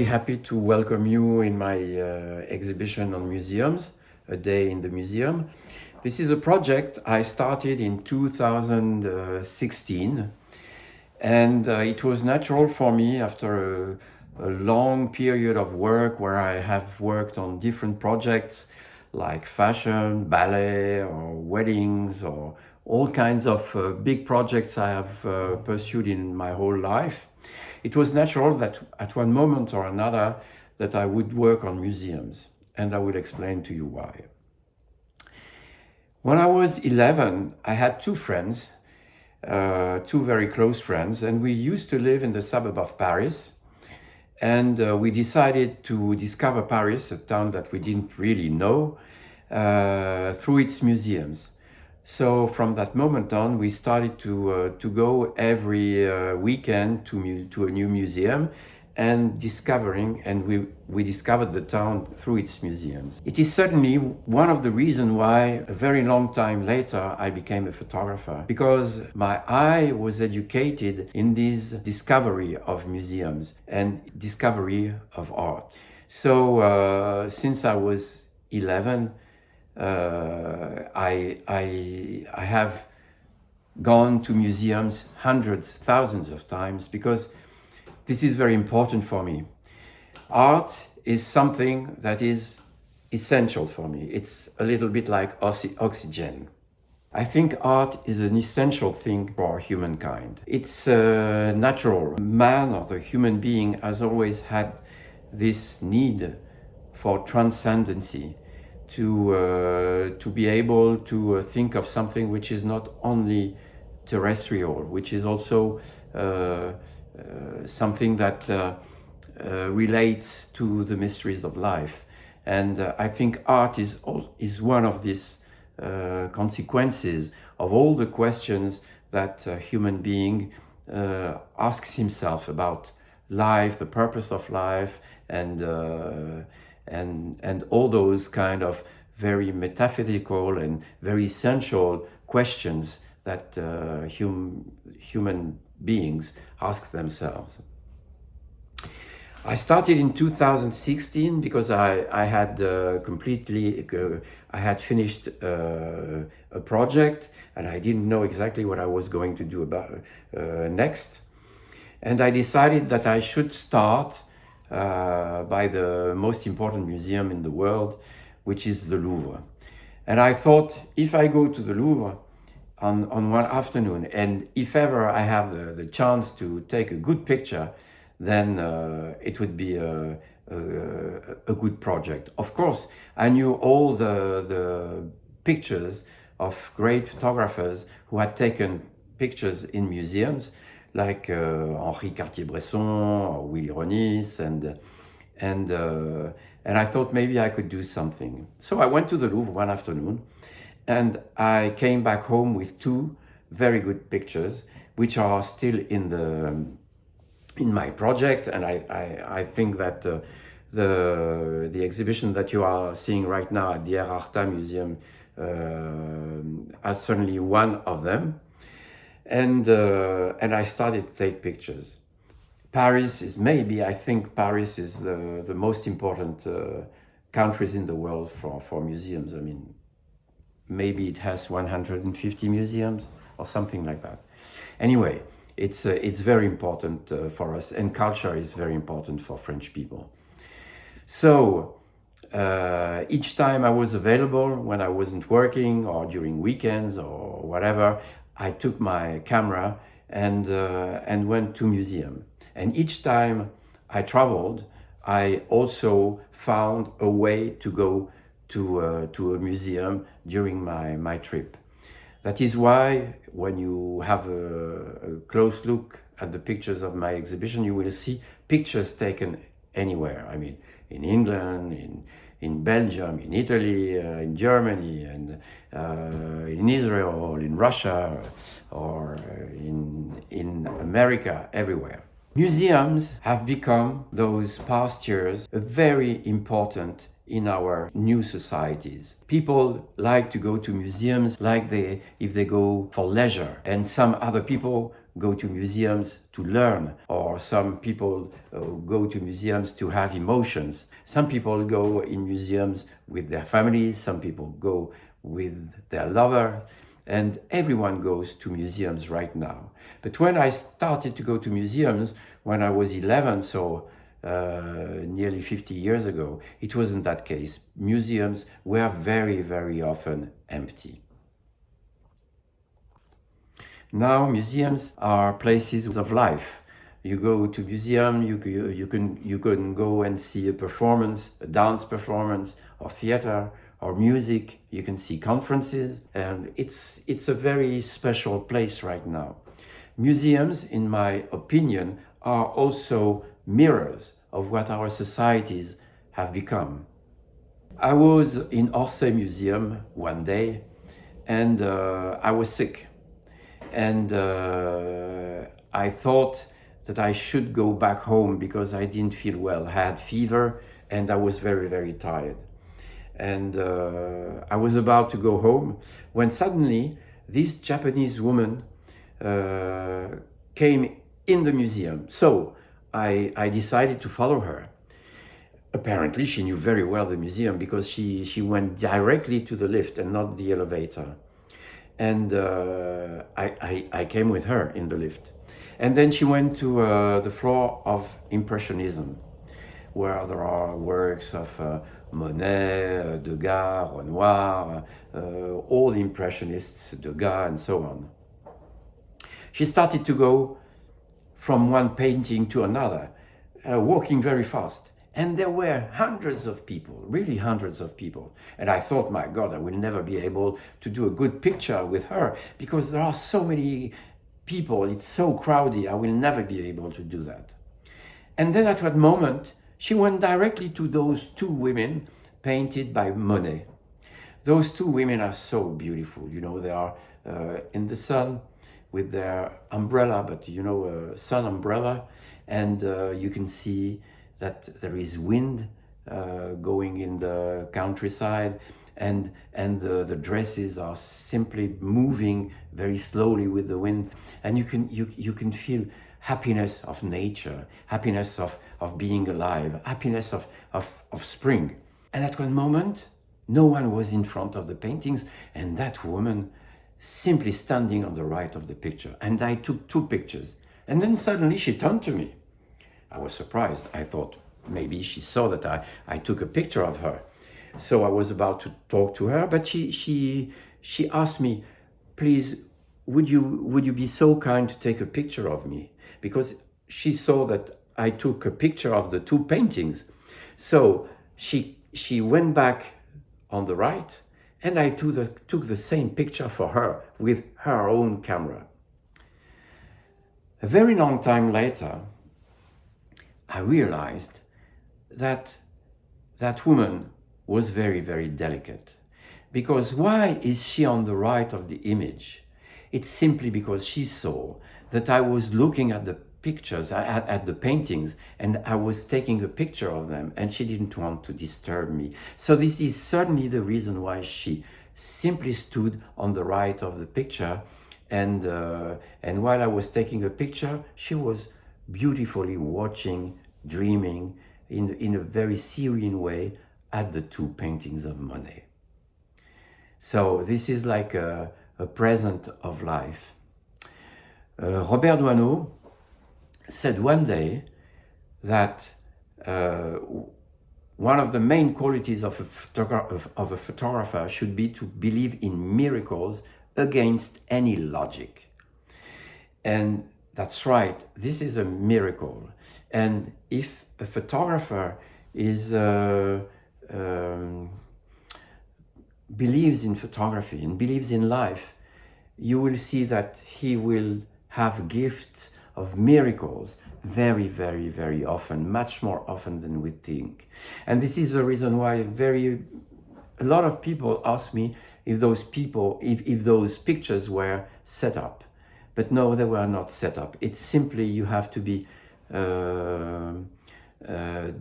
happy to welcome you in my exhibition on museums, A Day in the Museum. This is a project I started in 2016, and it was natural for me after a long period of work where I have worked on different projects like fashion, ballet, or weddings, or all kinds of big projects I have pursued in my whole life. It was natural that at one moment or another that I would work on museums, and I will explain to you why. When I was 11, I had two friends, two very close friends, and we used to live in the suburb of Paris. And we decided to discover Paris, a town that we didn't really know, through its museums. So from that moment on, we started to go every weekend to a new museum and we discovered the town through its museums. It is certainly one of the reasons why a very long time later I became a photographer, because my eye was educated in this discovery of museums and discovery of art. So since I was 11, I have gone to museums hundreds, thousands of times, because this is very important for me. Art is something that is essential for me. It's a little bit like oxygen. I think art is an essential thing for humankind. It's natural. Man, or the human being, has always had this need for transcendency, to be able to think of something which is not only terrestrial, which is also something that relates to the mysteries of life. And I think art is one of these consequences of all the questions that a human being asks himself about life, the purpose of life, and all those kind of very metaphysical and very essential questions that human beings ask themselves. I started in 2016 because I had finished a project and I didn't know exactly what I was going to do about next, and I decided that I should start by the most important museum in the world, which is the Louvre. And I thought, if I go to the Louvre on one afternoon, and if ever I have the chance to take a good picture, then it would be a good project. Of course, I knew all the pictures of great photographers who had taken pictures in museums, like Henri Cartier-Bresson or Willy Ronis, and I thought maybe I could do something. So I went to the Louvre one afternoon, and I came back home with two very good pictures, which are still in my project. And I think that the exhibition that you are seeing right now at the Erarta Museum has certainly one of them. And I started to take pictures. Paris is I think Paris is the most important countries in the world for museums. I mean, maybe it has 150 museums or something like that. Anyway, it's very important for us, and culture is very important for French people. So each time I was available, when I wasn't working or during weekends or whatever, I took my camera and went to museum. And each time I traveled, I also found a way to go to a museum during my trip. That is why when you have a close look at the pictures of my exhibition, you will see pictures taken anywhere. I mean, in England, in Belgium, in Italy, in Germany, and in Israel, in Russia, or in America, everywhere. Museums have become, those past years, very important in our new societies. People like to go to museums if they go for leisure, and some other people go to museums to learn, or some people go to museums to have emotions. Some people go in museums with their families, some people go with their lover, and everyone goes to museums right now. But when I started to go to museums when I was 11, so nearly 50 years ago, it wasn't that case. Museums were very, very often empty. Now museums are places of life. You go to museum, you can go and see a performance, a dance performance, or theater, or music. You can see conferences, and it's a very special place right now. Museums, in my opinion, are also mirrors of what our societies have become. I was in Orsay Museum one day, and I was sick. And I thought that I should go back home because I didn't feel well. I had fever and I was very, very tired. And I was about to go home when suddenly this Japanese woman came in the museum. So I decided to follow her. Apparently she knew very well the museum because she went directly to the lift and not the elevator. And I came with her in the lift. And then she went to the floor of Impressionism, where there are works of Monet, Degas, Renoir, all the Impressionists, Degas, and so on. She started to go from one painting to another, walking very fast. And there were hundreds of people, really hundreds of people. And I thought, my God, I will never be able to do a good picture with her because there are so many people, it's so crowded, I will never be able to do that. And then at that moment, she went directly to those two women painted by Monet. Those two women are so beautiful, you know, they are in the sun with their umbrella, but you know, sun umbrella, and you can see that there is wind going in the countryside, and the dresses are simply moving very slowly with the wind, and you can feel happiness of nature, happiness of being alive, happiness of spring. And at one moment, no one was in front of the paintings, and that woman simply standing on the right of the picture. And I took two pictures, and then suddenly she turned to me. I was surprised. I thought maybe she saw that I took a picture of her. So I was about to talk to her, but she asked me, please, would you be so kind to take a picture of me? Because she saw that I took a picture of the two paintings. So she went back on the right, and I took the same picture for her with her own camera. A very long time later, I realized that that woman was very, very delicate. Because why is she on the right of the image? It's simply because she saw that I was looking at the pictures, at the paintings, and I was taking a picture of them, and she didn't want to disturb me. So this is certainly the reason why she simply stood on the right of the picture, and while I was taking a picture, she was beautifully watching, dreaming in a very serene way at the two paintings of Monet. So this is like a present of life. Robert Doisneau said one day that one of the main qualities of a photographer should be to believe in miracles against any logic. And that's right, this is a miracle. And if a photographer is believes in photography and believes in life, you will see that he will have gifts of miracles very, very, very often, much more often than we think. And this is the reason why a lot of people ask me if those pictures were set up. But no, they were not set up. It's simply you have to be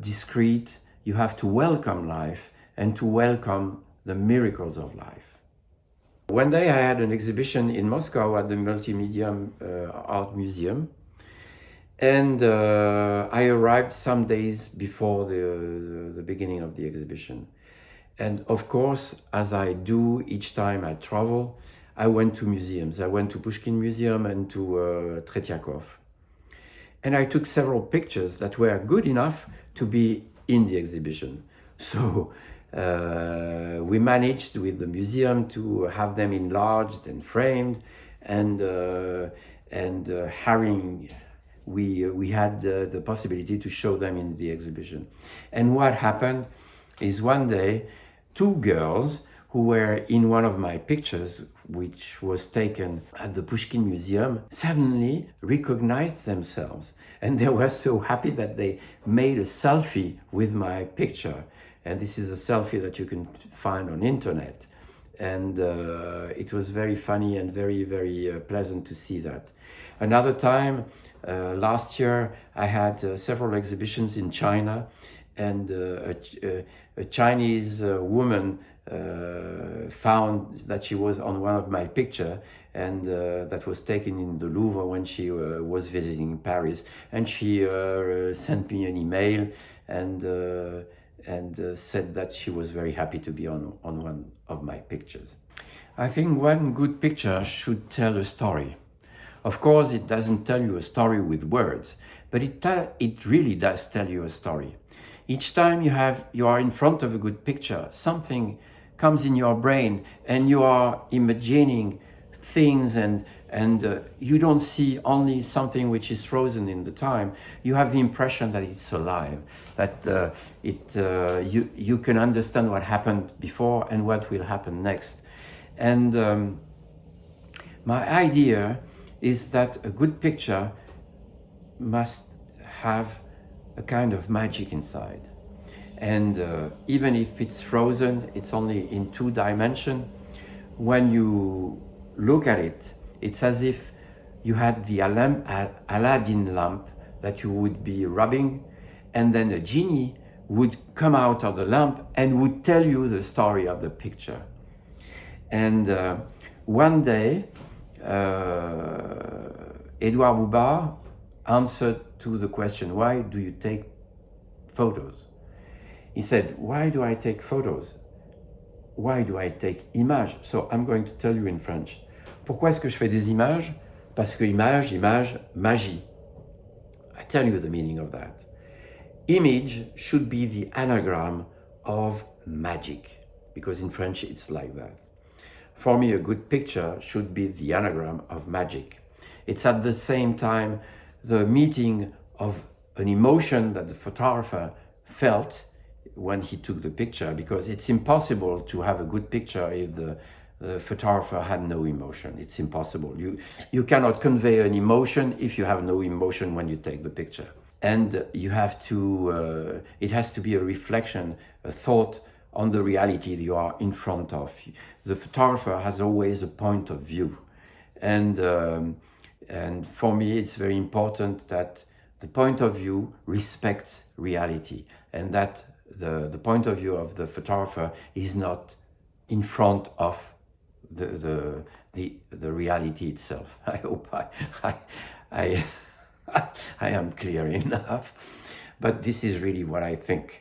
discreet, you have to welcome life and to welcome the miracles of life. One day I had an exhibition in Moscow at the Mультимедиа Art Museum, and I arrived some days before the beginning of the exhibition. And of course, as I do each time I travel, I went to museums. I went to Pushkin Museum and to Tretiakov. And I took several pictures that were good enough to be in the exhibition. So we managed with the museum to have them enlarged and framed, and we had the possibility to show them in the exhibition. And what happened is one day, two girls who were in one of my pictures, which was taken at the Pushkin Museum, suddenly recognized themselves. And they were so happy that they made a selfie with my picture. And this is a selfie that you can find on internet. And it was very funny and very, very pleasant to see that. Another time, last year, I had several exhibitions in China, and a Chinese woman found that she was on one of my pictures, and that was taken in the Louvre when she was visiting Paris. And she sent me an email and said that she was very happy to be on one of my pictures. I think one good picture should tell a story. Of course, it doesn't tell you a story with words, but it really does tell you a story. Each time you are in front of a good picture, something comes in your brain and you are imagining things, and you don't see only something which is frozen in the time. You have the impression that it's alive, that you can understand what happened before and what will happen next. And my idea is that a good picture must have a kind of magic inside. And even if it's frozen, it's only in 2 dimensions. When you look at it, it's as if you had the Aladdin lamp that you would be rubbing, and then a genie would come out of the lamp and would tell you the story of the picture. And one day, Edouard Boubard answered to the question, why do you take photos? He said, why do I take photos? Why do I take images? So I'm going to tell you in French. Pourquoi est-ce que je fais des images? Parce que image, magie. I tell you the meaning of that. Image should be the anagram of magic, because in French it's like that. For me, a good picture should be the anagram of magic. It's at the same time the meeting of an emotion that the photographer felt when he took the picture, because it's impossible to have a good picture if the photographer had no emotion. It's impossible. You cannot convey an emotion if you have no emotion when you take the picture. And you have to, it has to be a reflection, a thought on the reality you are in front of. The photographer has always a point of view. And for me, it's very important that the point of view respects reality, and that the point of view of the photographer is not in front of the reality itself. I hope I am clear enough, but this is really what I think.